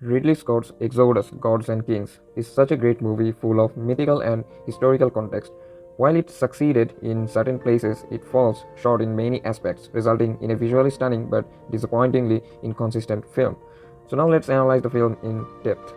Ridley Scott's Exodus, Gods and Kings is such a great movie full of mythical and historical context. While it succeeded in certain places, it falls short in many aspects, resulting in a visually stunning but disappointingly inconsistent film. So now let's analyze the film in depth.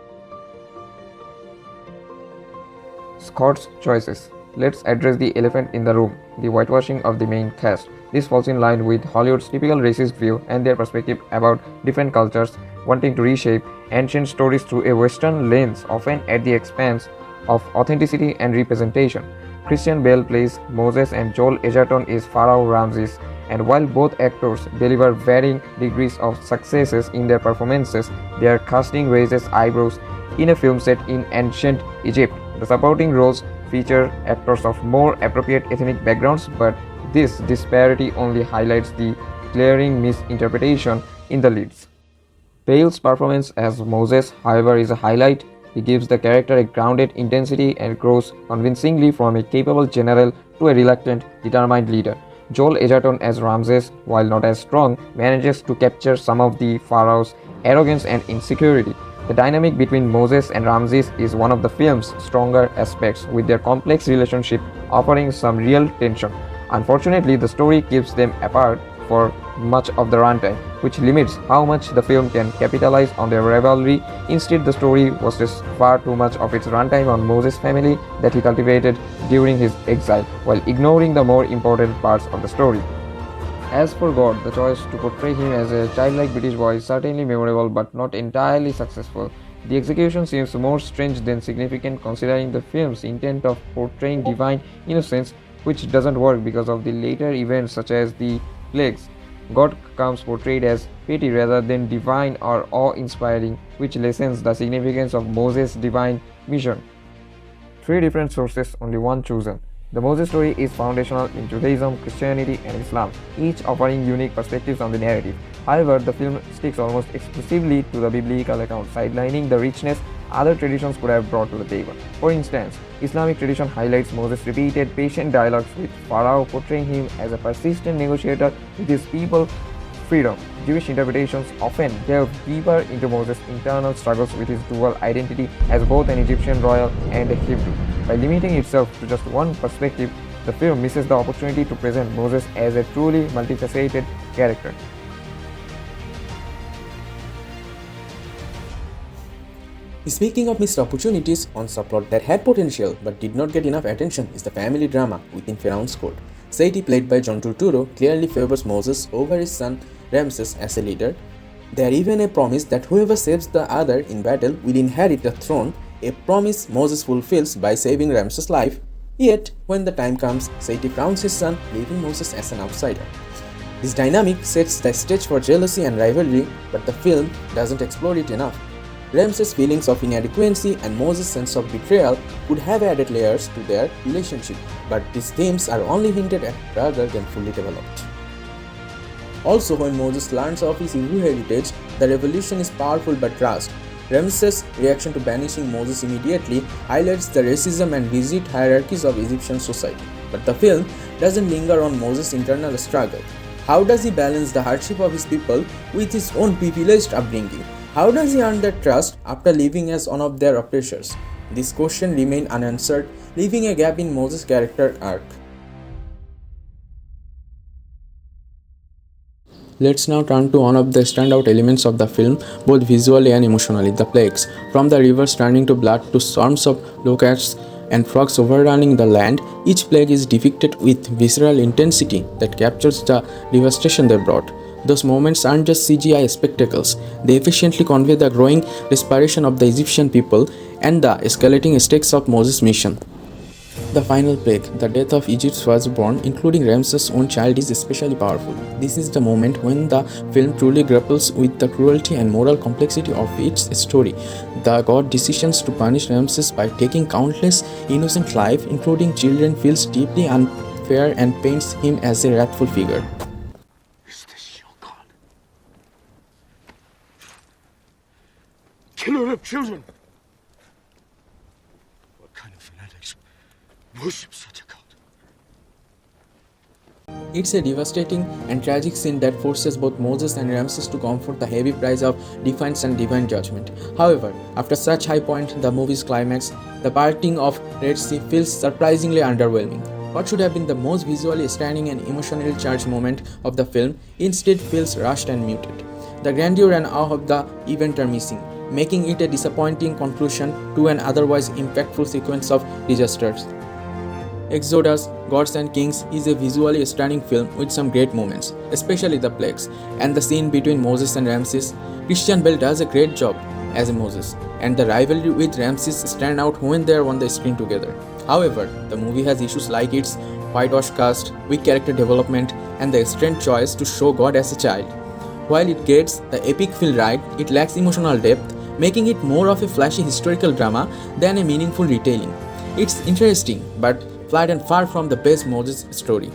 Scott's choices. Let's address the elephant in the room, the whitewashing of the main cast. This falls in line with Hollywood's typical racist view and their perspective about different cultures, wanting to reshape ancient stories through a Western lens, often at the expense of authenticity and representation. Christian Bale plays Moses and Joel Edgerton is Pharaoh Ramses, and while both actors deliver varying degrees of successes in their performances, their casting raises eyebrows in a film set in ancient Egypt. The supporting roles feature actors of more appropriate ethnic backgrounds, but this disparity only highlights the glaring misinterpretation in the leads. Bale's performance as Moses, however, is a highlight. He gives the character a grounded intensity and grows convincingly from a capable general to a reluctant, determined leader. Joel Edgerton as Ramses, while not as strong, manages to capture some of the pharaoh's arrogance and insecurity. The dynamic between Moses and Ramses is one of the film's stronger aspects, with their complex relationship offering some real tension. Unfortunately, the story keeps them apart for much of the runtime, which limits how much the film can capitalize on their rivalry. Instead, the story wastes far too much of its runtime on Moses' family that he cultivated during his exile, while ignoring the more important parts of the story. As for God, the choice to portray him as a childlike British boy is certainly memorable but not entirely successful. The execution seems more strange than significant considering the film's intent of portraying divine innocence, which doesn't work because of the later events such as the plagues. God comes portrayed as petty rather than divine or awe-inspiring, which lessens the significance of Moses' divine mission. Three different sources, only one chosen. The Moses story is foundational in Judaism, Christianity, and Islam, each offering unique perspectives on the narrative. However, the film sticks almost exclusively to the biblical account, sidelining the richness other traditions could have brought to the table. For instance, Islamic tradition highlights Moses' repeated patient dialogues with Pharaoh, portraying him as a persistent negotiator with his people freedom. Jewish interpretations often delve deeper into Moses' internal struggles with his dual identity as both an Egyptian royal and a Hebrew. By limiting itself to just one perspective, the film misses the opportunity to present Moses as a truly multifaceted character. Speaking of missed opportunities, one subplot that had potential but did not get enough attention is the family drama within Pharaoh's court. Seti, played by John Turturro, clearly favors Moses over his son Ramses as a leader. There even a promise that whoever saves the other in battle will inherit the throne, a promise Moses fulfills by saving Ramses' life. Yet, when the time comes, Seti crowns his son, leaving Moses as an outsider. This dynamic sets the stage for jealousy and rivalry, but the film doesn't explore it enough. Ramses' feelings of inadequacy and Moses' sense of betrayal could have added layers to their relationship, but these themes are only hinted at rather than fully developed. Also, when Moses learns of his Hebrew heritage, the revelation is powerful but rushed. Ramses' reaction to banishing Moses immediately highlights the racism and rigid hierarchies of Egyptian society, but the film doesn't linger on Moses' internal struggle. How does he balance the hardship of his people with his own privileged upbringing? How does he earn their trust after living as one of their oppressors? This question remains unanswered, leaving a gap in Moses' character arc. Let's now turn to one of the standout elements of the film, both visually and emotionally, the plagues. From the rivers turning to blood to swarms of locusts and frogs overrunning the land, each plague is depicted with visceral intensity that captures the devastation they brought. Those moments aren't just CGI spectacles, they efficiently convey the growing desperation of the Egyptian people and the escalating stakes of Moses' mission. The final plague, the death of Egypt's firstborn, including Ramses' own child, is especially powerful. This is the moment when the film truly grapples with the cruelty and moral complexity of its story. The God decisions to punish Ramses by taking countless innocent lives, including children, feels deeply unfair and paints him as a wrathful figure. Killer of children! What kind of fanatics worship such a god? It's a devastating and tragic scene that forces both Moses and Ramses to confront the heavy price of defiance and divine judgment. However, after such high point, the movie's climax, the parting of Red Sea feels surprisingly underwhelming. What should have been the most visually stunning and emotionally charged moment of the film instead feels rushed and muted. The grandeur and awe of the event are missing, making it a disappointing conclusion to an otherwise impactful sequence of disasters. Exodus, Gods and Kings is a visually stunning film with some great moments, especially the plagues and the scene between Moses and Ramses. Christian Bale does a great job as Moses, and the rivalry with Ramses stand out when they are on the screen together. However, the movie has issues like its whitewash cast, weak character development, and the strange choice to show God as a child. While it gets the epic feel right, it lacks emotional depth, making it more of a flashy historical drama than a meaningful retelling. It's interesting, but flat and far from the best Moses story.